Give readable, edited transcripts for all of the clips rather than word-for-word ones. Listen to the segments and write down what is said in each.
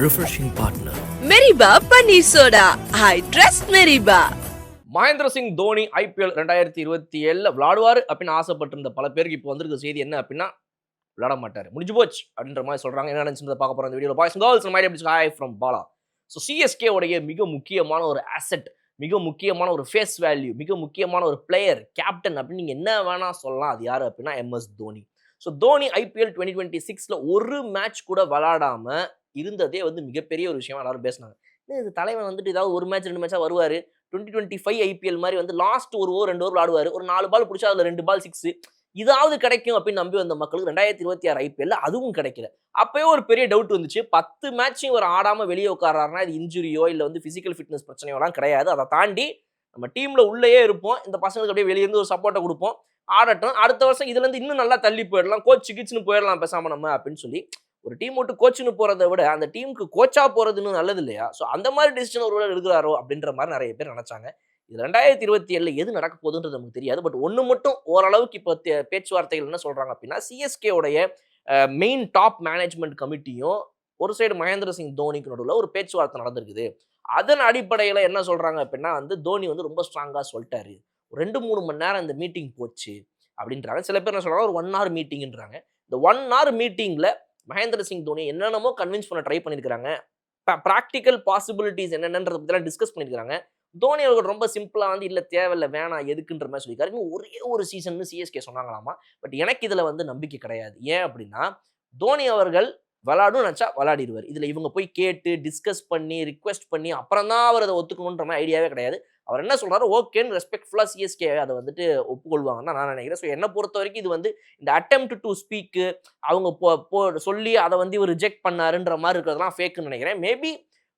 refreshing partner. Meriba Paneer Soda. I trust Meriba. Mahendra Singh Dhoni IPL 2027 விளையாடுவார் அப்படின்னு ஆசைப்பட்டிருந்த பல பேருக்கு இப்போ வந்திருக்க செய்தி என்ன அப்படின்னா விளையாட மாட்டார், முடிஞ்சு போச்சு அப்படின்ற மாதிரி சொல்றாங்க. என்ன நினைச்சு பார்க்க போறோம் இந்த வீடியோல. Boys and girls, my name is hi from Bala. So CSK உடைய மிக முக்கியமான ஒரு அசெட், மிக முக்கியமான ஒரு ஃபேஸ் வேல்யூ, மிக முக்கியமான ஒரு பிளேயர், கேப்டன் அப்படின்னு நீங்க என்ன வேணா சொல்லலாம். அது யாரு அப்படின்னா MS தோனி. ஸோ தோனி ஐபிஎல் 2026ல ஒரு மேட்ச் கூட விளையாடாம இருந்ததே வந்து மிகப்பெரிய ஒரு விஷயமா எல்லாரும் பேசினாங்க. இது தலைவன் வந்துட்டு ஏதாவது ஒரு மேட்ச் 2 மேட்சா வருவாரு, 2025 ஐபிஎல் மாதிரி வந்து லாஸ்ட் ஒரு ஓவர் 2 ஓவர் விளையாடுவாரு, ஒரு 4 பால் பிடிச்சா அதுல 2 பால் 6 இதாவது கிடைக்கும் அப்படின்னு நம்பி வந்த மக்களுக்கு 2026 ஐபிஎல் அதுவும் கிடைக்கல. அப்பயே ஒரு பெரிய டவுட் வந்துச்சு, 10 மேட்சையும் ஒரு ஆடாம வெளியே உட்காராருன்னா இது இன்ஜுரியோ இல்ல வந்து பிசிக்கல் ஃபிட்னஸ் பிரச்சனையோலாம் கிடையாது. அதை தாண்டி நம்ம டீம்ல உள்ளேயே இருப்போம், இந்த பசங்களுக்கு அப்படியே வெளியே இருந்து ஒரு சப்போர்ட்டை கொடுப்போம், ஆடட்டும், அடுத்த வருஷம் இதுல இருந்து இன்னும் நல்லா தள்ளி போயிடலாம், கோச் கிச்சுன்னு போயிடலாம் பேசாம நம்ம அப்படின்னு சொல்லி ஒரு டீம் விட்டு கோச்சுன்னு போறதை விட அந்த டீமுக்கு கோச்சா போறதுன்னு நல்லது இல்லையா? ஸோ அந்த மாதிரி டிசிஷன் ஒருவேளை எடுக்கிறாரோ அப்படின்ற மாதிரி நிறைய பேர் நினைச்சாங்க. இது 2027 எது நடக்க போகுதுன்றது நமக்கு தெரியாது. பட் ஒன்று மட்டும் ஓரளவுக்கு இப்போ பேச்சுவார்த்தைகள் என்ன சொல்றாங்க அப்படின்னா, சிஎஸ்கே உடைய மெயின் டாப் மேனேஜ்மெண்ட் கமிட்டியும் ஒரு சைடு மகேந்திர சிங் தோனிக்கு நடுவில் ஒரு பேச்சுவார்த்தை நடந்திருக்குது. அதன் அடிப்படையில் என்ன சொல்றாங்க அப்படின்னா வந்து தோனி வந்து ரொம்ப ஸ்ட்ராங்கா சொல்லிட்டாரு, 2-3 மணி நேரம் இந்த மீட்டிங் போச்சு அப்படின்றாங்க. சில பேர் என்ன சொல்றாங்க ஒரு 1 hour மீட்டிங்ன்றாங்க. இந்த 1 hour மீட்டிங்ல மகேந்திர சிங் தோனி என்னென்னமோ கன்வின்ஸ் பண்ண ட்ரை பண்ணியிருக்காங்க, ப்ராக்டிக்கல் பாசிபிலிட்டிஸ் என்னென்னன்றத பற்றிலாம் டிஸ்கஸ் பண்ணியிருக்காங்க. தோனி அவர்கள் ரொம்ப சிம்பிளா வந்து இல்ல தேவையில்ல வேணாம் எதுக்குன்ற மாதிரி சொல்லியிருக்காரு. இன்னும் ஒரே ஒரு சீசன் சிஎஸ்கே சொன்னாங்களாமா. பட் எனக்கு இதுல வந்து நம்பிக்கை கிடையாது. ஏன் அப்படின்னா தோனி அவர்கள் விளையாடும் நினைச்சா விளையாடிடுவார். இதுல இவங்க போய் கேட்டு டிஸ்கஸ் பண்ணி ரிக்வெஸ்ட் பண்ணி அப்புறம் தான் அவர் அதை ஒத்துக்கணுன்ற மாதிரி ஐடியாவே கிடையாது. அவர் என்ன சொல்றாரு, ஓகேன்னு ரெஸ்பெக்ட்ஃபுல்லா சிஎஸ்கே அதை வந்துட்டு ஒப்புக்கொள்வாங்கன்னு தான் நான் நினைக்கிறேன். ஸோ என்னை பொறுத்த வரைக்கும் இது வந்து இந்த அட்டெம்ப்ட் டு ஸ்பீக் அவங்க சொல்லி அதை வந்து இவர் ரிஜெக்ட் பண்ணாருன்ற மாதிரி இருக்கிறதுலாம் ஃபேக்குன்னு நினைக்கிறேன். மேபி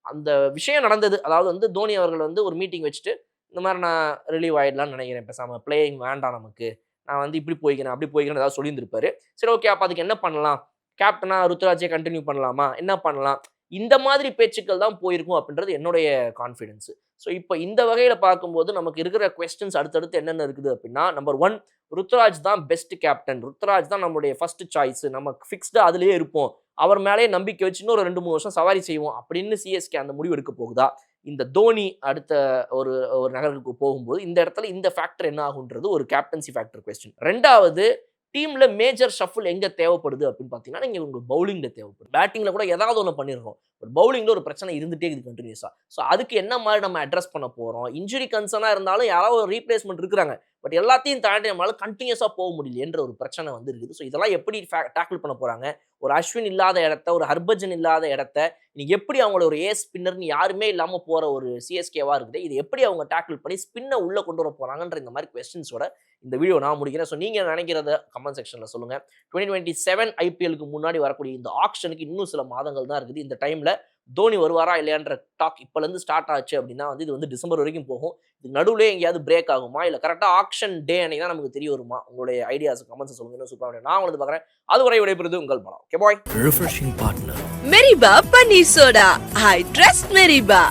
அந்த விஷயம் நடந்தது, அதாவது வந்து தோனி அவர்கள் வந்து ஒரு மீட்டிங் வச்சுட்டு இந்த மாதிரி நான் ரிலீவ் ஆயிடலாம்னு நினைக்கிறேன், பேசாம பிளேயிங் வேண்டாம் நமக்கு, நான் வந்து இப்படி போய்க்கிறேன் அப்படி போய்க்கிறேன் ஏதாவது சொல்லியிருந்திருப்பாரு. சரி ஓகே, அப்போ அதுக்கு என்ன பண்ணலாம், கேப்டனா ருத்ராஜை கண்டினியூ பண்ணலாமா, என்ன பண்ணலாம், இந்த மாதிரி பேச்சுக்கள் தான் போயிருக்கும் அப்படின்றது என்னுடைய கான்ஃபிடன்ஸ். ஸோ இப்போ இந்த வகையில் பார்க்கும்போது நமக்கு இருக்கிற கொஸ்டின்ஸ் அடுத்தடுத்து என்னென்ன இருக்குது அப்படின்னா, நம்பர் 1 ருத்ராஜ் தான் பெஸ்ட் கேப்டன், ருத்ராஜ் தான் நம்மளுடைய ஃபர்ஸ்ட் சாய்ஸ், நம்ம ஃபிக்ஸ்டு அதுலேயே இருப்போம், அவர் மேலேயே நம்பிக்கை வச்சு இன்னும் ஒரு 2-3 வருஷம் சவாரி செய்வோம் அப்படின்னு சிஎஸ்கே அந்த முடிவு எடுக்க போகுதா? இந்த தோனி அடுத்த ஒரு நகருக்கு போகும்போது இந்த இடத்துல இந்த ஃபேக்டர் என்ன ஆகுன்றது ஒரு கேப்டன்சி ஃபேக்டர் கொஸ்டின். 2வது, டீம்ல மேஜர் ஷஃபிள் எங்க தேவைப்படுது அப்படின்னு பார்த்தீங்கன்னா, நீங்க உங்களுக்கு பவுலிங்ல தேவைப்படும். பேட்டிங்ல கூட ஏதாவது ஒன்று பண்ணிடுறோம், பட் பவுலிங்ல ஒரு பிரச்சனை இருந்துட்டே இருக்குது கண்டினியூஸா. ஸோ அதுக்கு என்ன மாதிரி நம்ம அட்ரஸ் பண்ண போறோம்? இன்ஜுரி கன்சர்னா இருந்தாலும் யாராவது ஒரு ரீப்ளேஸ்மெண்ட் இருக்கிறாங்க, பட் எல்லாத்தையும் தாண்டி நம்மளால கண்டினியூஸா போக முடியலன்ற ஒரு பிரச்சனை வந்து இருக்குது. ஸோ இதெல்லாம் எப்படி டேக்கிள் பண்ண போறாங்க? ஒரு அஸ்வின் இல்லாத இடத்த, ஒரு ஹர்பஜன் இல்லாத இடத்த நீங்க எப்படி அவங்கள ஒரு ஏஸ் ஸ்பின்னர்னு யாருமே இல்லாம போற ஒரு சிஎஸ்கேவா இருக்குது, இது எப்படி அவங்க டேக்கிள் பண்ணி ஸ்பின்னை உள்ள கொண்டு வர போறாங்கன்ற இந்த மாதிரி கொஸ்டின்ஸோட இந்த வீடியோ நான் முடிக்கிறேன். ஸோ நீங்க நினைக்கிறத கமெண்ட் செக்ஷன்ல சொல்லுங்க. 2027 ஐபிஎலுக்கு முன்னாடி வரக்கூடிய இந்த ஆக்ஷனுக்கு இன்னும் சில மாதங்கள் தான் இருக்குது. இந்த டைம்ல தோனி வருவாரா இல்லையான்ற டாக் இப்போலேருந்து ஸ்டார்ட் ஆச்சு அப்படின்னா வந்து இது வந்து டிசம்பர் வரைக்கும் போகும். இது நடுவில் எங்கேயாவது பிரேக் ஆகுமா, இல்லை கரெக்டாக ஆக்ஷன் டே அன்னைக்கு தான் நமக்கு தெரிய வருமா? உங்களுடைய ஐடியாஸ் கமெண்ட்ஸ் சொல்லுங்க. சூப்பராக நான் உங்களுக்கு பார்க்குறேன். அதுவரை விடைபெறுது உங்கள் படம். Okay bye. Refreshing partner. Meriba Paneer Soda. I trust Meriba.